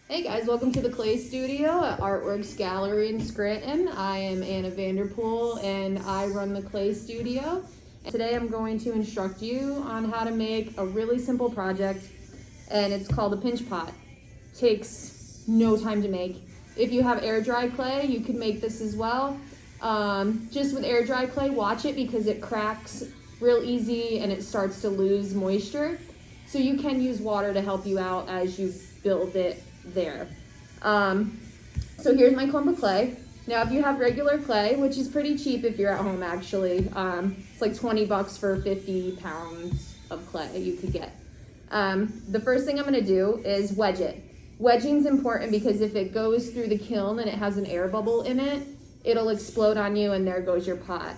Hey guys, welcome to the Clay Studio at Artworks Gallery in Scranton. I am Anna Vanderpool and I run the Clay Studio. Today I'm going to instruct you on how to make a really simple project, and it's called a pinch pot. Takes no time to make. If you have air dry clay, you can make this as well. Just with air dry clay, watch it because it cracks real easy and it starts to lose moisture. So you can use water to help you out as you build it there. So here's my clump of clay. Now if you have regular clay, which is pretty cheap if you're at home actually, it's like 20 bucks for 50 pounds of clay you could get. The first thing I'm gonna do is wedge it. Wedging is important because if it goes through the kiln and it has an air bubble in it, it'll explode on you and there goes your pot.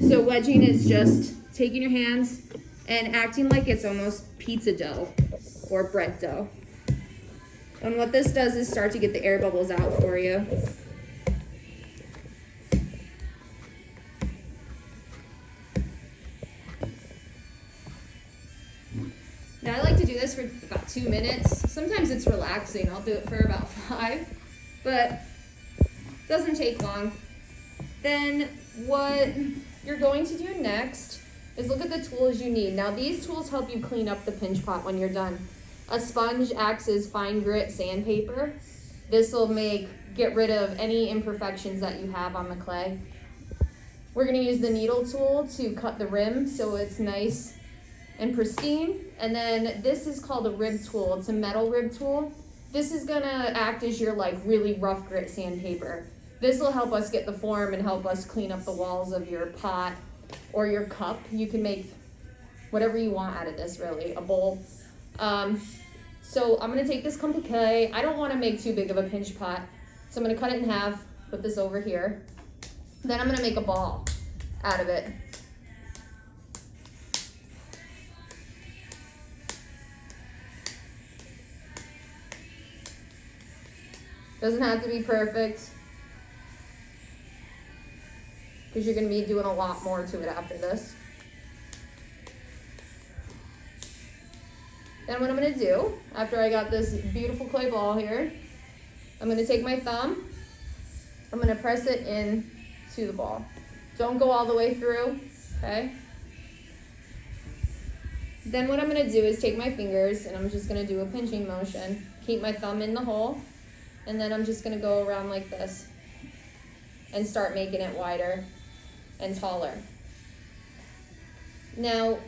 So wedging is just taking your hands and acting like it's almost pizza dough or bread dough. And what this does is start to get the air bubbles out for you. Now I like to do this for about 2 minutes. Sometimes it's relaxing. I'll do it for about 5, but it doesn't take long. Then what you're going to do next is look at the tools you need. Now these tools help you clean up the pinch pot when you're done. A sponge acts as fine grit sandpaper. This will get rid of any imperfections that you have on the clay. We're gonna use the needle tool to cut the rim so it's nice and pristine. And then this is called a rib tool. It's a metal rib tool. This is gonna act as your really rough grit sandpaper. This will help us get the form and help us clean up the walls of your pot or your cup. You can make whatever you want out of this, really, a bowl. So I'm gonna take this clump of clay. I don't wanna make too big of a pinch pot, so I'm gonna cut it in half, put this over here. Then I'm gonna make a ball out of it. Doesn't have to be perfect, because you're gonna be doing a lot more to it after this. Then what I'm gonna do, after I got this beautiful clay ball here, I'm gonna take my thumb, I'm gonna press it in to the ball. Don't go all the way through, okay? Then what I'm gonna do is take my fingers and I'm just gonna do a pinching motion. Keep my thumb in the hole, and then I'm just gonna go around like this and start making it wider and taller. Now,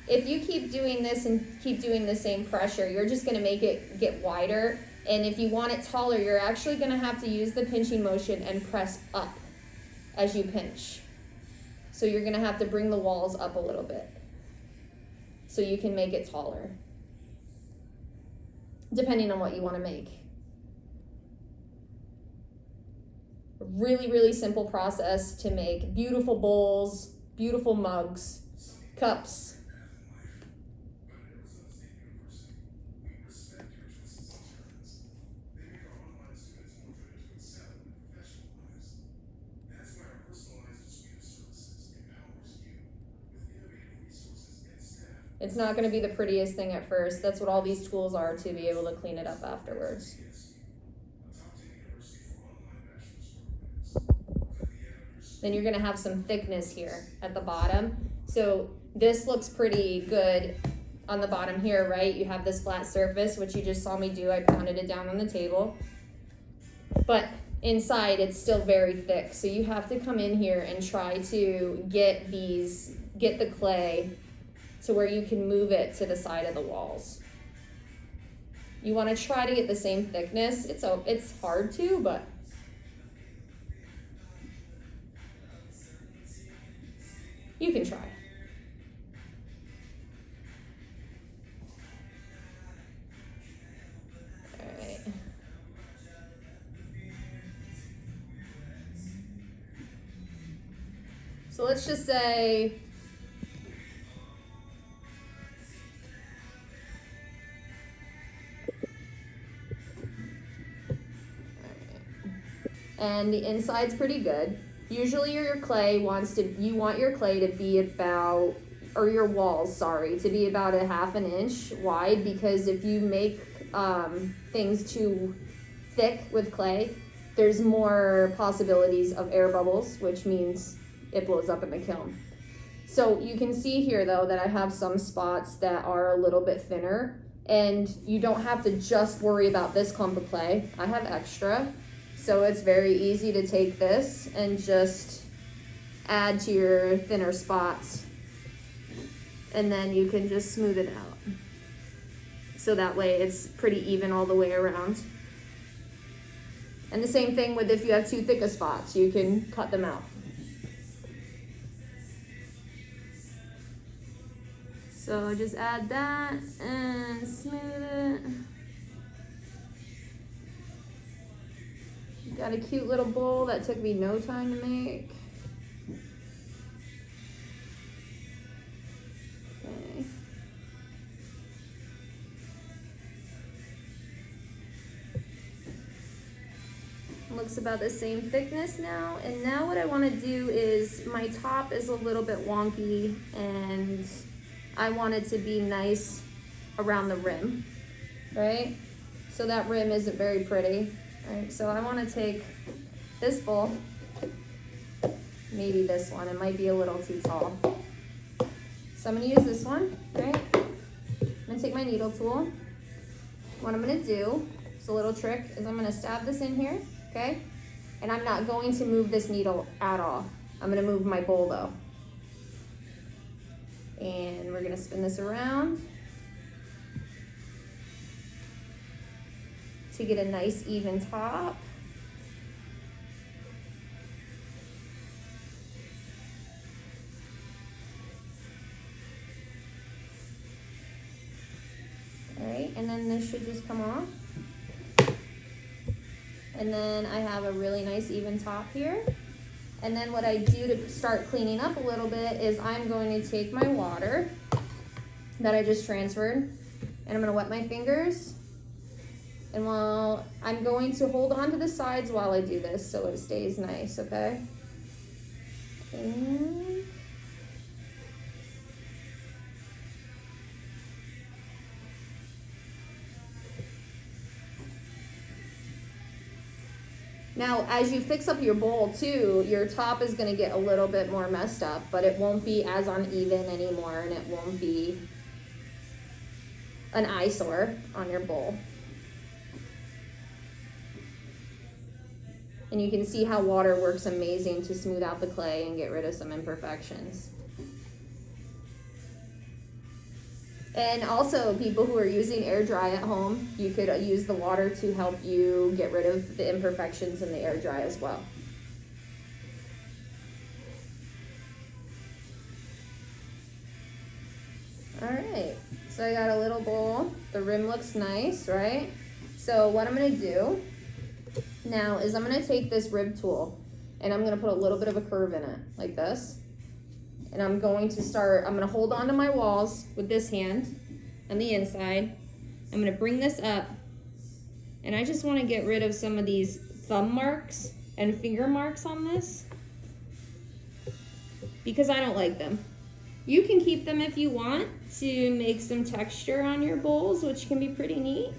if you keep doing this and keep doing the same pressure, you're just gonna make it get wider. And if you want it taller, you're actually gonna have to use the pinching motion and press up as you pinch. So you're gonna have to bring the walls up a little bit so you can make it taller, depending on what you wanna make. A really, really simple process to make beautiful bowls, beautiful mugs, cups. It's not going to be the prettiest thing at first. That's what all these tools are, to be able to clean it up afterwards. Then you're going to have some thickness here at the bottom. So this looks pretty good on the bottom here, right? You have this flat surface, which you just saw me do. I pounded it down on the table. But inside, it's still very thick. So you have to come in here and try to get the clay to where you can move it to the side of the walls. You want to try to get the same thickness. It's hard to, but you can try. All right. So let's just say and the inside's pretty good. Usually you want your clay to be or your walls, sorry, to be about a 1/2 inch wide, because if you make things too thick with clay, there's more possibilities of air bubbles, which means it blows up in the kiln. So you can see here though that I have some spots that are a little bit thinner, and you don't have to just worry about this clump of clay. I have extra, so it's very easy to take this and just add to your thinner spots, and then you can just smooth it out. So that way it's pretty even all the way around. And the same thing with if you have too thick of spots, you can cut them out. So just add that and smooth it. Got a cute little bowl that took me no time to make. Okay. Looks about the same thickness now. And now what I want to do is, my top is a little bit wonky and I want it to be nice around the rim, right? So that rim isn't very pretty, right? So I want to take this bowl, maybe this one, it might be a little too tall. So I'm going to use this one, right? I'm going to take my needle tool. What I'm going to do, it's a little trick, is I'm going to stab this in here. Okay, and I'm not going to move this needle at all. I'm gonna move my bowl though. And we're gonna spin this around to get a nice even top. All right, and then this should just come off. And then I have a really nice even top here. And then what I do to start cleaning up a little bit is I'm going to take my water that I just transferred, and I'm gonna wet my fingers. And while I'm going to hold on to the sides while I do this so it stays nice, okay? And now, as you fix up your bowl too, your top is gonna get a little bit more messed up, but it won't be as uneven anymore, and it won't be an eyesore on your bowl. And you can see how water works amazing to smooth out the clay and get rid of some imperfections. And also, people who are using air dry at home, you could use the water to help you get rid of the imperfections in the air dry as well. All right, so I got a little bowl. The rim looks nice, right? So what I'm gonna do now is I'm gonna take this rib tool and I'm gonna put a little bit of a curve in it, like this. And I'm going to hold on to my walls with this hand on the inside. I'm gonna bring this up, and I just wanna get rid of some of these thumb marks and finger marks on this because I don't like them. You can keep them if you want to make some texture on your bowls, which can be pretty neat.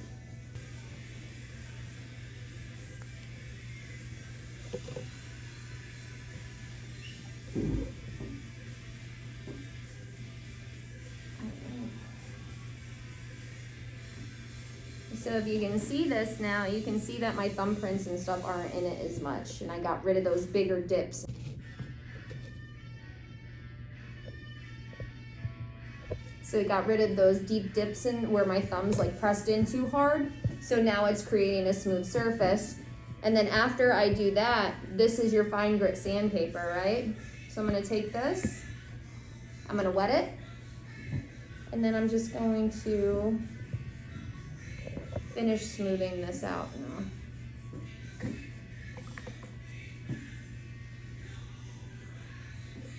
So if you can see this now, you can see that my thumbprints and stuff aren't in it as much, and I got rid of those bigger dips. So it got rid of those deep dips in where my thumbs like pressed in too hard. So now it's creating a smooth surface. And then after I do that, this is your fine grit sandpaper, right? So I'm gonna take this, I'm gonna wet it, and then I'm just going to finish smoothing this out now.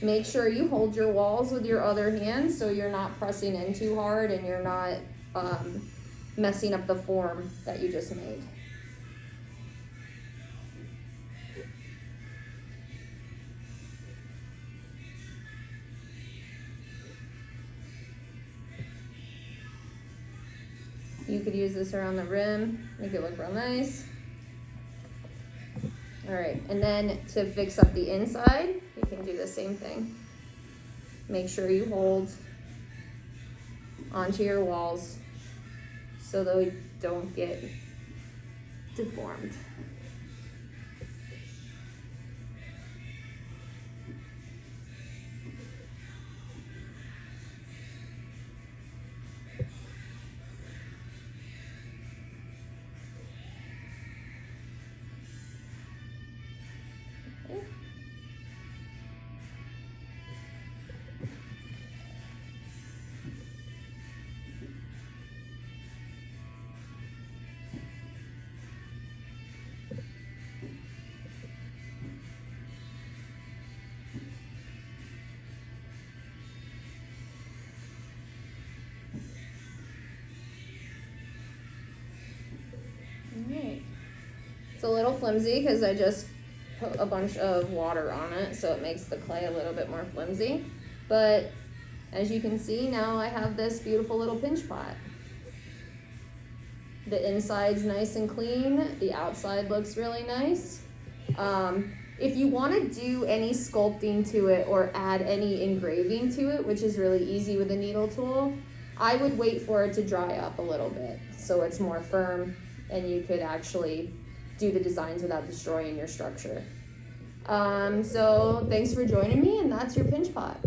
Make sure you hold your walls with your other hand so you're not pressing in too hard and you're not messing up the form that you just made. You could use this around the rim, make it look real nice. All right, and then to fix up the inside, you can do the same thing. Make sure you hold onto your walls so they don't get deformed. Alright, it's a little flimsy because I just put a bunch of water on it, so it makes the clay a little bit more flimsy. But as you can see, now I have this beautiful little pinch pot. The inside's nice and clean, the outside looks really nice. If you want to do any sculpting to it or add any engraving to it, which is really easy with a needle tool, I would wait for it to dry up a little bit so it's more firm and you could actually do the designs without destroying your structure. So thanks for joining me, and that's your pinch pot.